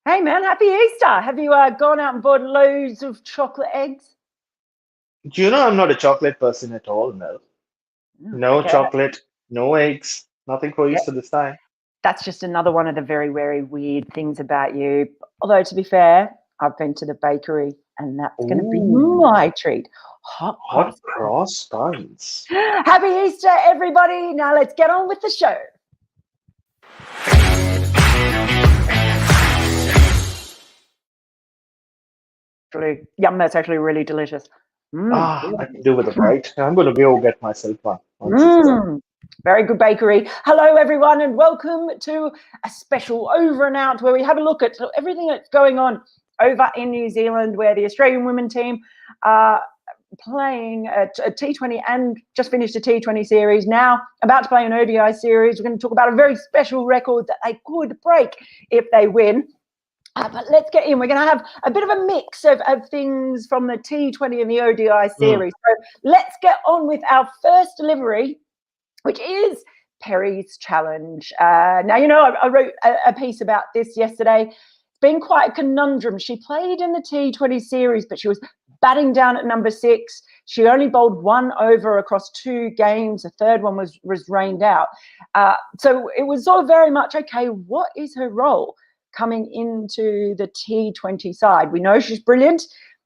Hey man, happy Easter. Have you gone out and bought loads of chocolate eggs? Do you know I'm not a chocolate person at all, Mel? No Okay. chocolate, no eggs, nothing for Yeah, Easter this time. that's just another one of the very, very weird things about you. Although, to be fair, I've been to the bakery and that's going to be Ooh, my treat. Hot hot cross. cross buns. Happy Easter, everybody. Now let's get on with the show. Yum, that's actually really delicious. Mm. I can do with a bite. I'm going to go get myself one once it's done. Mm. Very good bakery. Hello, everyone, and welcome to a special over and out where we have a look at everything that's going on over in New Zealand, where the Australian women team are playing a T20 and just finished a T20 series. Now, about to play an ODI series. We're going to talk about a very special record that they could break if they win. But let's get in. We're going to have a bit of a mix of things from the T20 and the ODI series. So let's get on with our first delivery, which is Perry's challenge. Now, you know, I wrote a piece about this yesterday. It's been quite a conundrum. She played in the T20 series, but she was batting down at number 6. She only bowled 1 over across 2 games. The third one was rained out. So it was sort of very much, okay, what is her role coming into the T20 side? We know she's brilliant.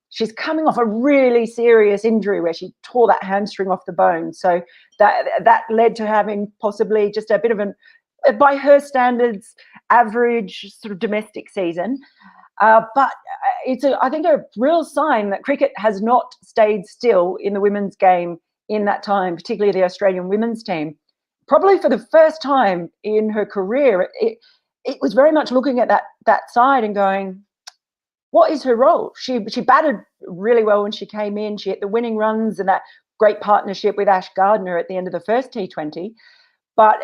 She's coming off a really serious injury where she tore that hamstring off the bone. So that led to having possibly just a bit of by her standards, average sort of domestic season. But it's, I think, a real sign that cricket has not stayed still in the women's game in that time, particularly the Australian women's team. Probably for the first time in her career, it was very much looking at that side and going, what is her role? She batted really well when she came in. She hit the winning runs and that great partnership with Ash Gardner at the end of the first T20. But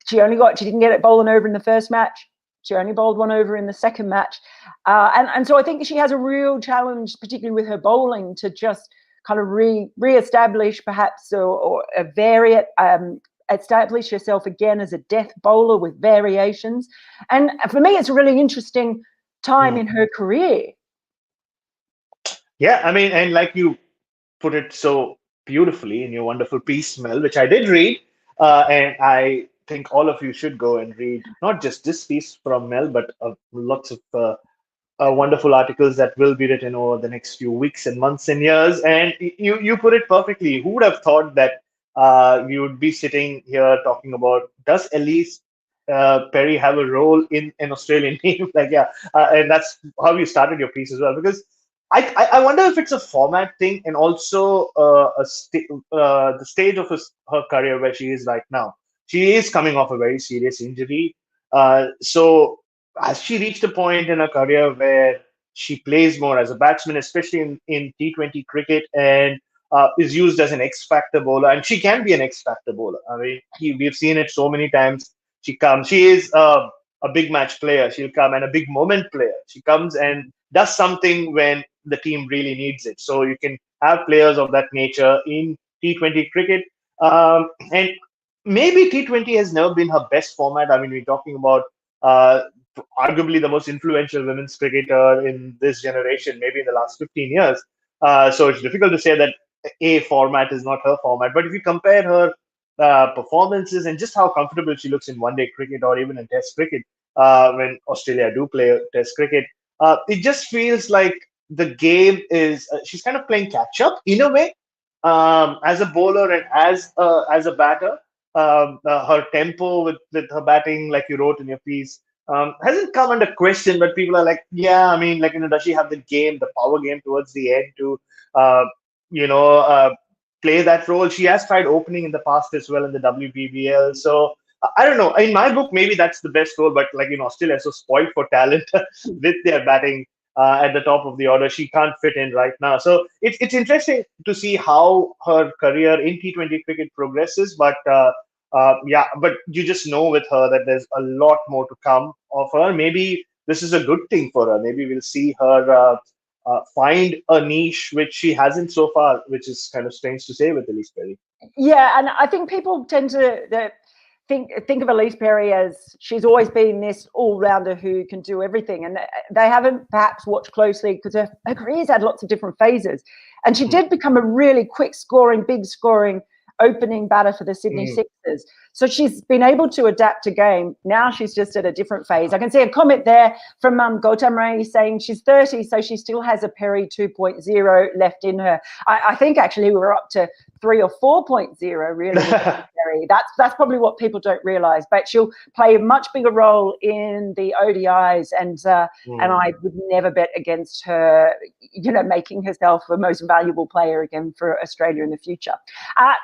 she didn't get it bowling over in the first match. She only bowled 1 over in the second match. And so I think she has a real challenge, particularly with her bowling, to just kind of re-establish perhaps or vary it, establish herself again as a death bowler with variations. And for me, it's a really interesting time in her career. Yeah, I mean, and like you put it so beautifully in your wonderful piece, Mel, which I did read, and I think all of you should go and read not just this piece from Mel, but lots of wonderful articles that will be written over the next few weeks and months and years. And you put it perfectly. Who would have thought that you would be sitting here talking about, does Ellyse Perry have a role in an Australian team? Like, yeah, and that's how you started your piece as well. Because I wonder if it's a format thing and also the stage of her career where she is right now. She is coming off a very serious injury. So has she reached a point in her career where she plays more as a batsman, especially in T20 cricket, and is used as an X factor bowler? And she can be an X factor bowler. I mean, we've seen it so many times. She is a big match player. She'll come, and a big moment player. She comes and does something when the team really needs it. So you can have players of that nature in T20 cricket. And maybe T20 has never been her best format. I mean, we're talking about uh, arguably the most influential women's cricketer in this generation, maybe in the last 15 years. So it's difficult to say that a format is not her format. But if you compare her performances and just how comfortable she looks in one-day cricket or even in Test cricket, when Australia do play Test cricket, it just feels like the game is she's kind of playing catch up in a way, as a bowler and as a batter. Her tempo with her batting, like you wrote in your piece, hasn't come under question, but people are like, yeah, I mean, like, does she have the power game towards the end to, uh, you know, uh, play that role? She has tried opening in the past as well in the WBBL. So I don't know. In my book, maybe that's the best role, but like, Australia is so spoiled for talent with their batting at the top of the order. She can't fit in right now. So it's interesting to see how her career in T20 cricket progresses, but. Yeah, but you just know with her that there's a lot more to come of her. Maybe this is a good thing for her. Maybe we'll see her find a niche which she hasn't so far, which is kind of strange to say with Ellyse Perry. Yeah, and I think people tend to think of Ellyse Perrys as she's always been this all-rounder who can do everything, and they haven't perhaps watched closely because her career's had lots of different phases, and she did become a really quick scoring, big scoring opening batter for the Sydney Sixers. So she's been able to adapt to game. Now she's just at a different phase. I can see a comment there from Gautam Ray saying she's 30, so she still has a Perry 2.0 left in her. I think actually we're up to 3 or 4.0 really with Perry. That's probably what people don't realise. But she'll play a much bigger role in the ODIs, and I would never bet against her, making herself the most valuable player again for Australia in the future.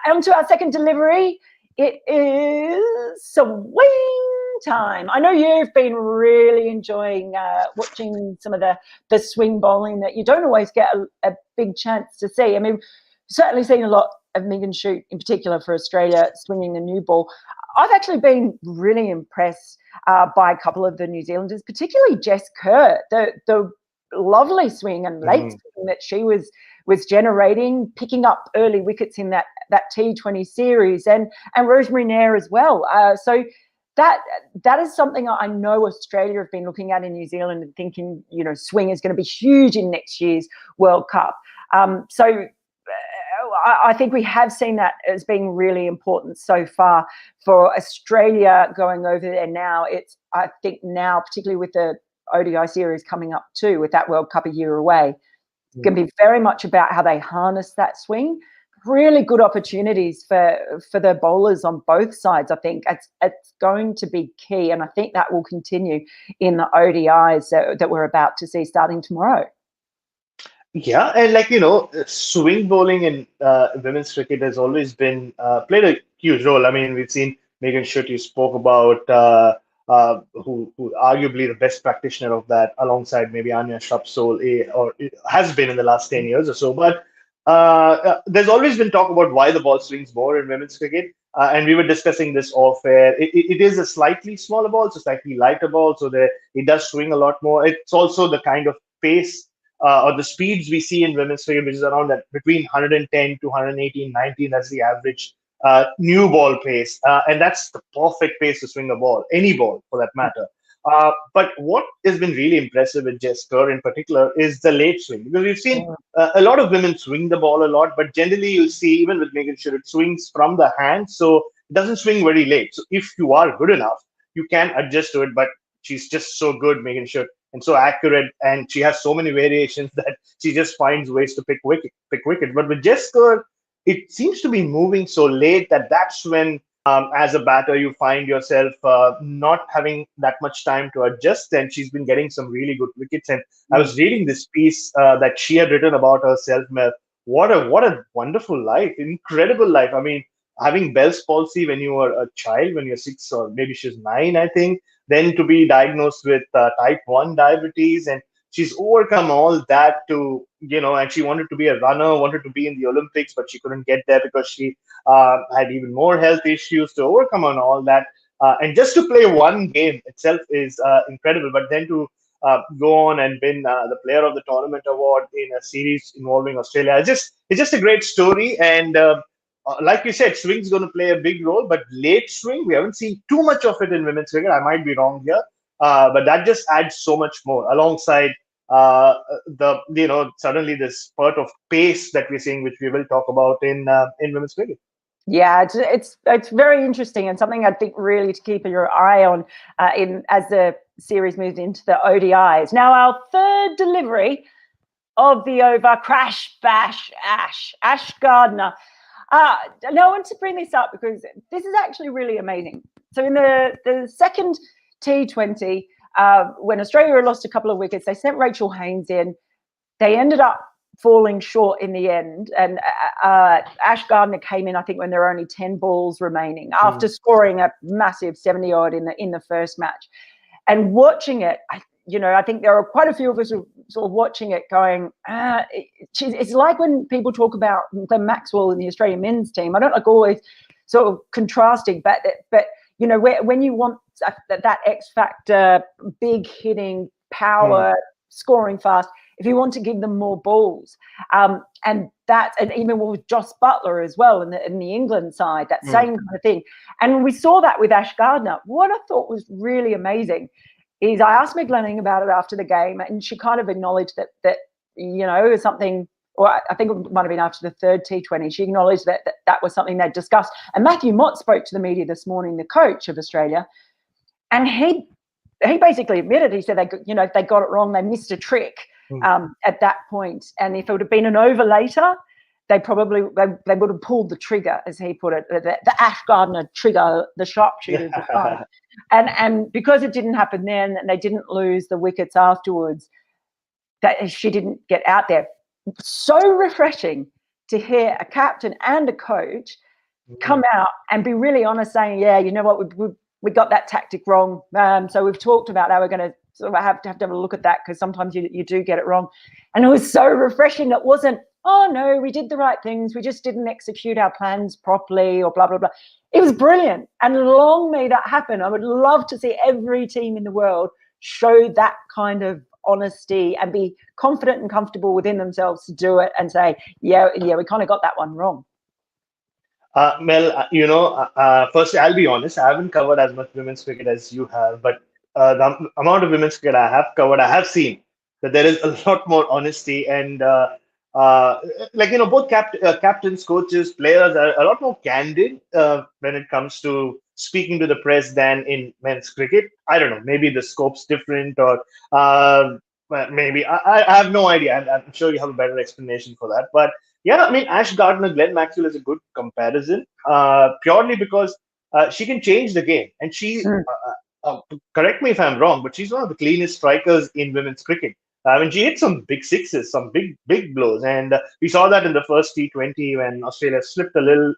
On to our second delivery. It is swing time. I know you've been really enjoying watching some of the swing bowling that you don't always get a big chance to see. I mean, certainly seen a lot of Megan Shute in particular for Australia swinging the new ball. I've actually been really impressed by a couple of the New Zealanders, particularly Jess Kerr, the lovely swing and late swing that she was generating, picking up early wickets in that T20 series, and Rosemary Nair as well. So that is something I know Australia have been looking at in New Zealand and thinking, swing is going to be huge in next year's World Cup. So I think we have seen that as being really important so far for Australia going over there now. I think now, particularly with the ODI series coming up too, with that World Cup a year away, it's going to be very much about how they harness that swing. Really good opportunities for the bowlers on both sides. I think it's going to be key, and I think that will continue in the ODIs that we're about to see starting tomorrow. Yeah, and swing bowling in women's cricket has always been played a huge role. I mean, we've seen Megan Shute, you spoke about, who arguably the best practitioner of that, alongside maybe Anya Shrubsole, or it has been in the last 10 years or so. But there's always been talk about why the ball swings more in women's cricket. And we were discussing this off air. It is a slightly smaller ball, so slightly lighter ball, so it does swing a lot more. It's also the kind of pace or the speeds we see in women's cricket, which is around that between 110 to 118, 19. That's the average new ball pace. And that's the perfect pace to swing a ball, any ball for that matter. But what has been really impressive with Jess Kerr in particular is the late swing, because we've seen a lot of women swing the ball a lot, but generally you'll see, even with Megan Shute, it swings from the hand, so it doesn't swing very late. So if you are good enough, you can adjust to it, but she's just so good, Megan Shute, and so accurate, and she has so many variations that she just finds ways to pick wickets. But with Jess Kerr, it seems to be moving so late that's when, as a batter, you find yourself not having that much time to adjust, and she's been getting some really good wickets. And I was reading this piece that she had written about herself, Mel. What a wonderful life, incredible life. I mean, having Bell's palsy when you were a child, when you're 6 or maybe she's 9, I think, then to be diagnosed with type 1 diabetes, and she's overcome all that to, and she wanted to be a runner, wanted to be in the Olympics, but she couldn't get there because she had even more health issues to overcome on all that. And just to play one game itself is incredible, but then to go on and win the Player of the Tournament award in a series involving Australia, it's just a great story. And like you said, swing's going to play a big role, but late swing, we haven't seen too much of it in women's cricket. I might be wrong here, but that just adds so much more alongside suddenly this spurt of pace that we're seeing, which we will talk about in women's cricket. Yeah, it's very interesting, and something I think really to keep your eye on as the series moves into the ODIs. Now, our third delivery of the over, crash, bash, Ash Gardner. Now, I want to bring this up because this is actually really amazing. So in the second T20, when Australia lost a couple of wickets, they sent Rachel Haynes in. They ended up falling short in the end, and Ash Gardner came in, I think, when there were only 10 balls remaining after scoring a massive 70-odd in the first match. And watching it, I think there are quite a few of us who sort of watching it going, it's like when people talk about the Maxwell in the Australian men's team. I don't like always sort of contrasting, but when you want that X factor, big hitting, power, scoring fast, if you want to give them more balls. And even with Joss Butler as well in the England side, that same kind of thing. And we saw that with Ash Gardner. What I thought was really amazing is I asked Meg Lanning about it after the game, and she kind of acknowledged that something, or I think it might have been after the third T20, she acknowledged that was something they'd discussed. And Matthew Mott spoke to the media this morning, the coach of Australia, and he basically admitted, he said they got it wrong, they missed a trick at that point. And if it would have been an over later, they would have pulled the trigger, as he put it, the Ash Gardner trigger, the sharpshooter. And because it didn't happen then, and they didn't lose the wickets afterwards, that she didn't get out there. So refreshing to hear a captain and a coach come out and be really honest, saying, yeah, you know what, we got that tactic wrong. So we've talked about how we're going to sort of have to have a look at that, because sometimes you do get it wrong. And it was so refreshing. It wasn't, oh no, we did the right things, we just didn't execute our plans properly, or blah blah blah. It was brilliant, and long may that happen. I would love to see every team in the world show that kind of honesty and be confident and comfortable within themselves to do it and say, yeah, we kind of got that one wrong. Mel, firstly, I'll be honest, I haven't covered as much women's cricket as you have, but the amount of women's cricket I have covered, I have seen that there is a lot more honesty, and both captains, coaches, players are a lot more candid when it comes to speaking to the press than in men's cricket. I don't know, maybe the scope's different, or maybe I have no idea. I'm sure you have a better explanation for that. But yeah, I mean, Ash Gardner, Glenn Maxwell is a good comparison, purely because she can change the game, and she. Correct me if I'm wrong, but she's one of the cleanest strikers in women's cricket. I mean, she hit some big sixes, some big blows, and we saw that in the first T20 when Australia slipped a little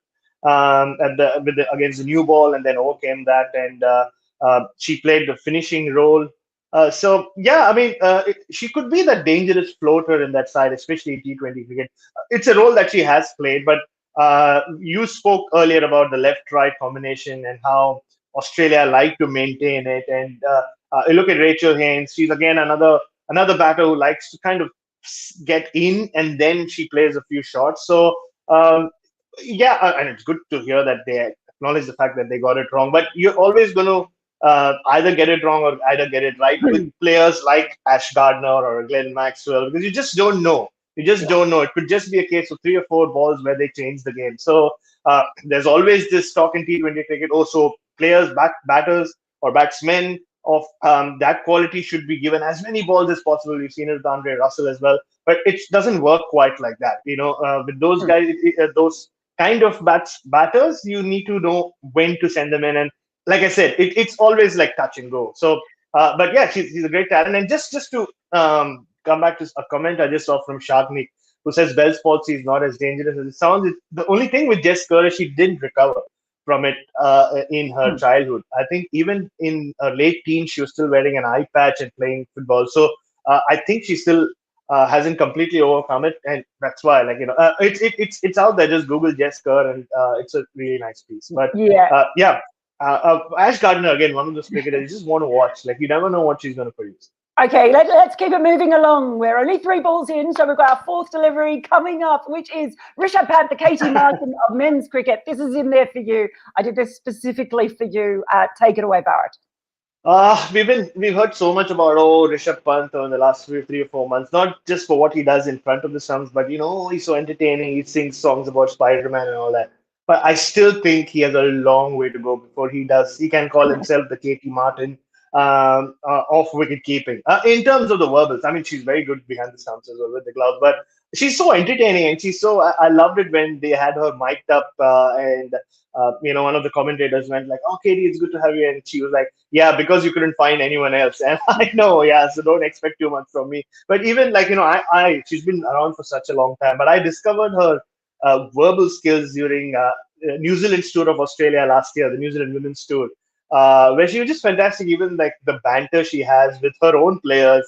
against the new ball, and then overcame that, and she played the finishing role. So yeah, I mean, she could be that dangerous floater in that side, especially in T20 cricket. It's a role that she has played, but you spoke earlier about the left-right combination and how Australia like to maintain it, and you look at Rachel Haynes. She's again another batter who likes to kind of get in, and then she plays a few shots. So and it's good to hear that they acknowledge the fact that they got it wrong. But you're always going to either get it wrong or either get it right with players like Ash Gardner or Glenn Maxwell, because you just don't know. You just don't know. It could just be a case of 3 or 4 balls where they change the game. So there's always this talk in T20 cricket. Also, players, batters or batsmen of that quality should be given as many balls as possible. We've seen it with Andre Russell as well, but it doesn't work quite like that. With those guys, those kind of batters, you need to know when to send them in. And like I said, it's always like touch and go. So, but yeah, she's a great talent. And just to come back to a comment I just saw from Shagnik, who says Bell's palsy is not as dangerous as it sounds. The only thing with Jess Kerr is she didn't recover from it in her childhood. I think even in her late teens, she was still wearing an eye patch and playing football. So I think she still hasn't completely overcome it, and that's why, it's out there. Just Google Jess Kerr, and it's a really nice piece. But Ash Gardner, again, one of those cricketers you just want to watch. Like, you never know what she's going to produce. Okay, let's keep it moving along. We're only 3 balls in, so we've got our 4th delivery coming up, which is Rishabh Pant, the Katie Martin of men's cricket. This is in there for you. I did this specifically for you. Take it away, Bharath. We've heard so much about Rishabh Pant in the last 3 or 4 months, not just for what he does in front of the stumps, but he's so entertaining. He sings songs about Spider-Man and all that. But I still think he has a long way to go before he can call himself the Katie Martin of wicket keeping. In terms of the verbals, I mean, she's very good behind the stumps as well with the gloves, but she's so entertaining, and I loved it when they had her mic'd up, and one of the commentators went like, "Oh, Katie, it's good to have you," and she was like, "Yeah, because you couldn't find anyone else." And I know, yeah, so don't expect too much from me. But even she's been around for such a long time, but I discovered her verbal skills during New Zealand's tour of Australia last year, the New Zealand women's tour, where she was just fantastic. Even like the banter she has with her own players,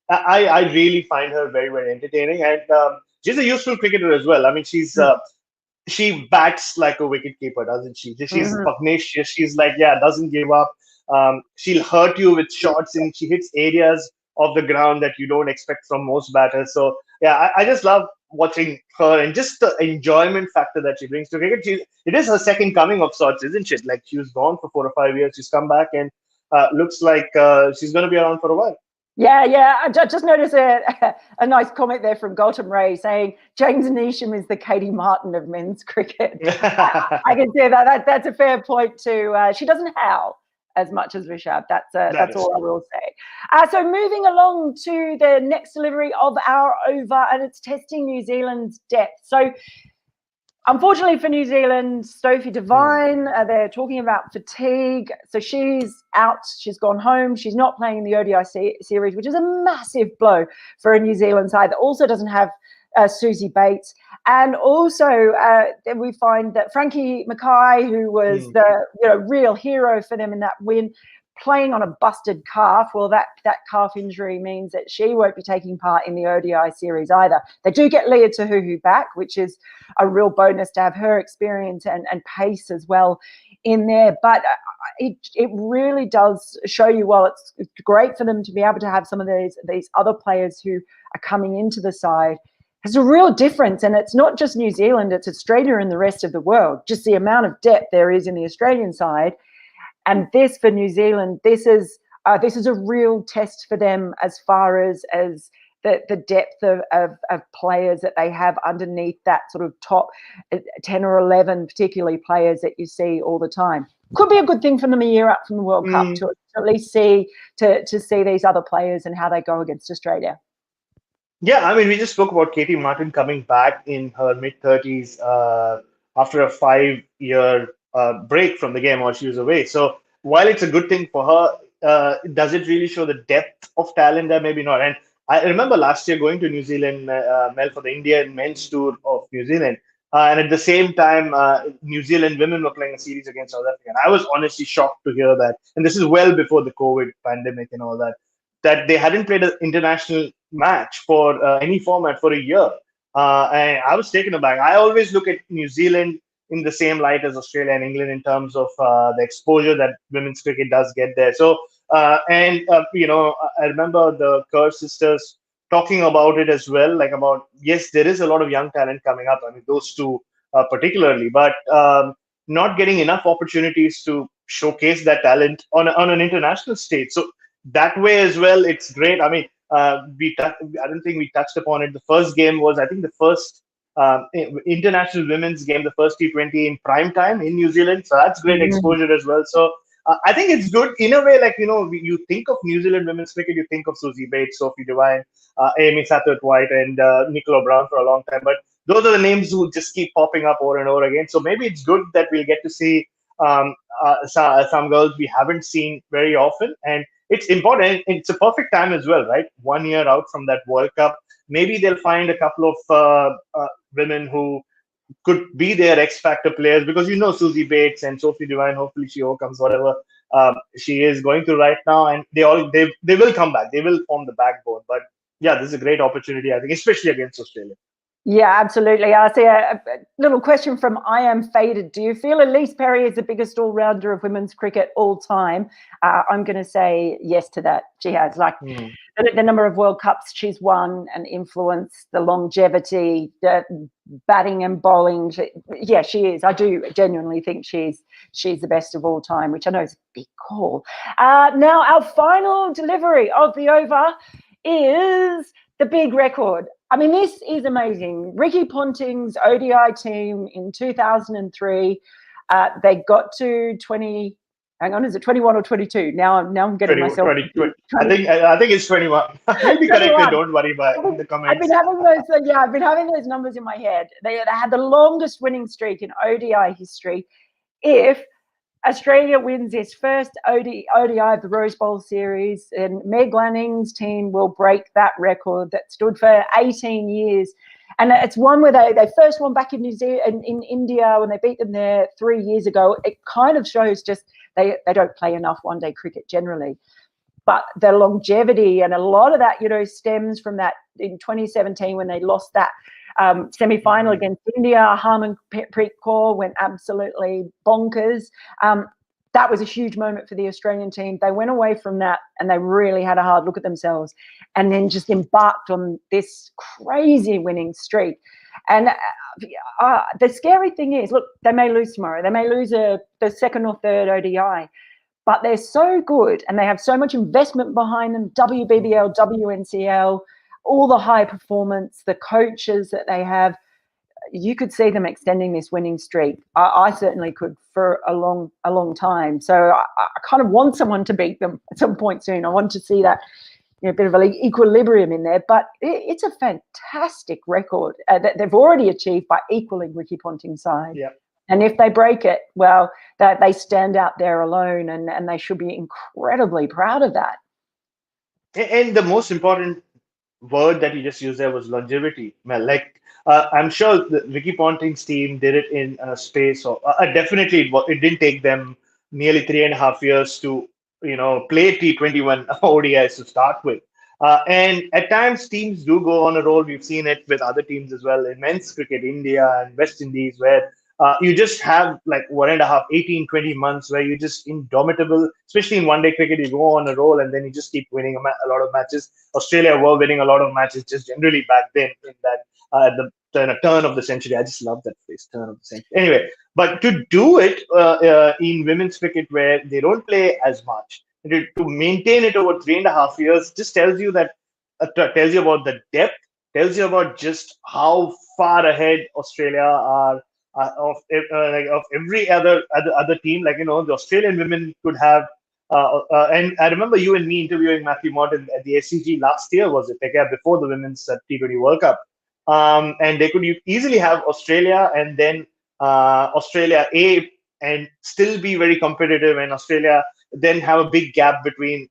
I really find her very, very entertaining, and she's a useful cricketer as well. I mean, she bats like a wicketkeeper, doesn't she? She's pugnacious. She's like, doesn't give up. She'll hurt you with shots, and she hits areas of the ground that you don't expect from most batters. So yeah, I just love watching her and just the enjoyment factor that she brings to cricket. It is her second coming of sorts, isn't it? Like she was gone for 4 or 5 years. She's come back and looks like she's going to be around for a while. Yeah. I just noticed a nice comment there from Gautam Ray saying James Neesham is the Katie Martin of men's cricket. I can see that. That's a fair point too. She doesn't howl as much as Rishabh. That's all I will say. So moving along to the next delivery of our over, and it's testing New Zealand's depth. So unfortunately for New Zealand, Sophie Devine, they're talking about fatigue. So she's out. She's gone home. She's not playing in the ODI series, which is a massive blow for a New Zealand side that also doesn't have Susie Bates. And also we find that Frankie Mackay, who was the real hero for them in that win, playing on a busted calf. Well, that calf injury means that she won't be taking part in the ODI series either. They do get Leah Tahuhu back, which is a real bonus to have her experience and pace as well in there. But it really does show you, while it's great for them to be able to have some of these other players who are coming into the side, there's a real difference. And it's not just New Zealand, it's Australia and the rest of the world. Just the amount of depth there is in the Australian side. And this for New Zealand, this is a real test for them as far as the depth of players that they have underneath that sort of top 10 or 11, particularly players that you see all the time. Could be a good thing for them a year up from the World Cup to at least see these other players and how they go against Australia. Yeah, I mean, we just spoke about Katie Martin coming back in her mid-30s after a 5-year break from the game while she was away. So while it's a good thing for her, does it really show the depth of talent there? Maybe not. And I remember last year going to New Zealand, Mel, for the Indian men's tour of New Zealand. And at the same time, New Zealand women were playing a series against South Africa. And I was honestly shocked to hear that. And this is well before the COVID pandemic and all that, that they hadn't played an international match for any format for a year. And I was taken aback. I always look at New Zealand in the same light as Australia and England in terms of the exposure that women's cricket does get there. So, I remember the Kerr sisters talking about it as well, like about, yes, there is a lot of young talent coming up. I mean, those two particularly, but not getting enough opportunities to showcase that talent on an international stage. So that way as well, it's great. I mean, I don't think we touched upon it. The first game was, I think, the first international women's game, the first T20 in prime time in New Zealand. So that's great exposure as well. So I think it's good in a way. Like, you think of New Zealand women's cricket, you think of Susie Bates, Sophie Devine, Amy Sathurth-White, and Nicola Brown for a long time. But those are the names who just keep popping up over and over again. So maybe it's good that we'll get to see some girls we haven't seen very often. And it's important. It's a perfect time as well, right? 1 year out from that World Cup. Maybe they'll find a couple of women who could be their X Factor players, because Susie Bates and Sophie Devine, hopefully she overcomes whatever she is going through right now, and they will come back. They will form the backbone. But yeah, this is a great opportunity, I think, especially against Australia. Yeah, absolutely. I see a little question from I Am Faded. Do you feel Ellyse Perrys is the biggest all-rounder of women's cricket all time? I'm going to say yes to that. She has the number of World Cups she's won and influence, the longevity, the batting and bowling. She is. I do genuinely think she's the best of all time, which I know is a big call. Now, our final delivery of the over is the big record. I mean, this is amazing. Ricky Ponting's ODI team in 2003, they got to 20. Hang on, is it 21 or 22? Now I'm getting 20, myself. 20. I think it's 21. Maybe corrected. Don't worry about it in the comments. I've been having those numbers in my head. They had the longest winning streak in ODI history. If Australia wins its first ODI of the Rose Bowl series, and Meg Lanning's team will break that record that stood for 18 years. And it's one where they first won back in New Zealand, in India, when they beat them there 3 years ago. It kind of shows just they don't play enough one-day cricket generally. But the longevity, and a lot of that, stems from that in 2017 when they lost that semi-final against India. Harmanpreet Kaur went absolutely bonkers. that was a huge moment for the Australian team. They went away from that and they really had a hard look at themselves and then just embarked on this crazy winning streak. And the scary thing is, look, they may lose tomorrow. They may lose the second or third ODI, but they're so good and they have so much investment behind them, WBBL, WNCL, all the high performance, the coaches that they have. You could see them extending this winning streak. I certainly could for a long time. So I kind of want someone to beat them at some point soon. I want to see that, a bit of an equilibrium in there. But it's a fantastic record that they've already achieved by equaling Ricky Ponting's side. Yeah. And if they break it, well, they stand out there alone, and they should be incredibly proud of that. And the most important word that you just used there was longevity, Mel. Like, I'm sure the Ricky Ponting's team did it in a space of definitely it didn't take them nearly 3.5 years to play T21 ODIs to start with. And at times teams do go on a roll. We've seen it with other teams as well in men's cricket, India and West Indies, where you just have like 1.5, 18, 20 months where you're just indomitable, especially in one-day cricket. You go on a roll and then you just keep winning a lot of matches. Australia were winning a lot of matches just generally back then in that at the turn of the century. I just love that phrase, turn of the century. Anyway, but to do it in women's cricket where they don't play as much, to maintain it over 3.5 years just tells you that, tells you about the depth, tells you about just how far ahead Australia are of every other team. Like, the Australian women could have, and I remember you and me interviewing Matthew Morton at the SCG last year, was it? Like, before the women's T20 World Cup. And they could easily have Australia and then Australia A and still be very competitive, and Australia then have a big gap between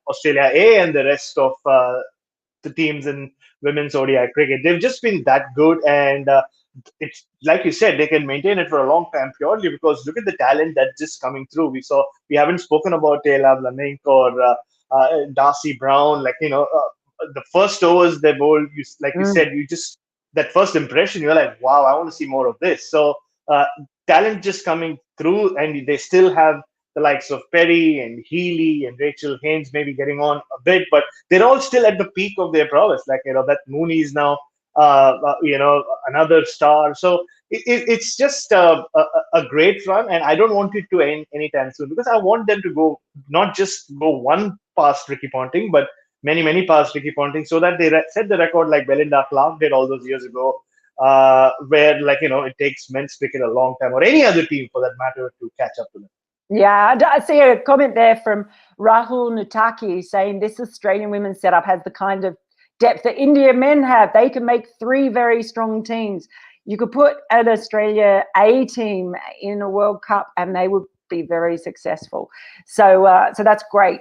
Australia A and the rest of the teams in women's ODI cricket. They've just been that good, and it's like you said, they can maintain it for a long time purely because look at the talent that's just coming through. We haven't spoken about Meg Lanning or Darcy Brown. The first overs they bowled, you said, that first impression, you're like, wow, I want to see more of this. So talent just coming through, and they still have the likes of Perry and Healy and Rachel Haynes maybe getting on a bit, but they're all still at the peak of their prowess. That Mooney is now another star. So it's just a great run, and I don't want it to end anytime soon because I want them to go, not just go one past Ricky Ponting, but many past Ricky Ponting, so that they set the record like Melinda Clark did all those years ago, where it takes men's cricket a long time, or any other team for that matter, to catch up to them. Yeah, I see a comment there from Rahul Nutaki saying this Australian women's setup has the kind of depth that India men have. They can make 3 very strong teams. You could put an Australia A team in a World Cup and they would be very successful. So that's great.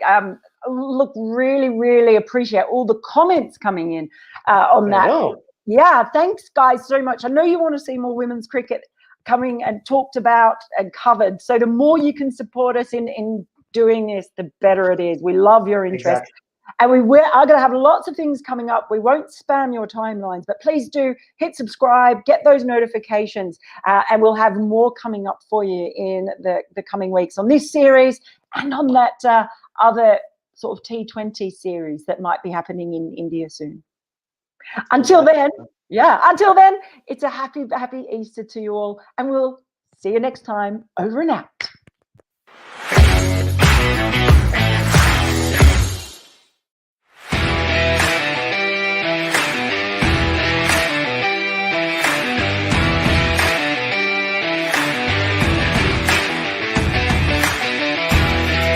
Look, really appreciate all the comments coming in on that. Yeah, thanks guys so much. I know you want to see more women's cricket coming and talked about and covered. So the more you can support us in doing this, the better it is. We love your interest. Exactly. And we are going to have lots of things coming up. We won't spam your timelines, but please do hit subscribe, get those notifications, and we'll have more coming up for you in the coming weeks on this series and on that other sort of T20 series that might be happening in India soon. Until then, it's a happy Easter to you all, and we'll see you next time. Over and out.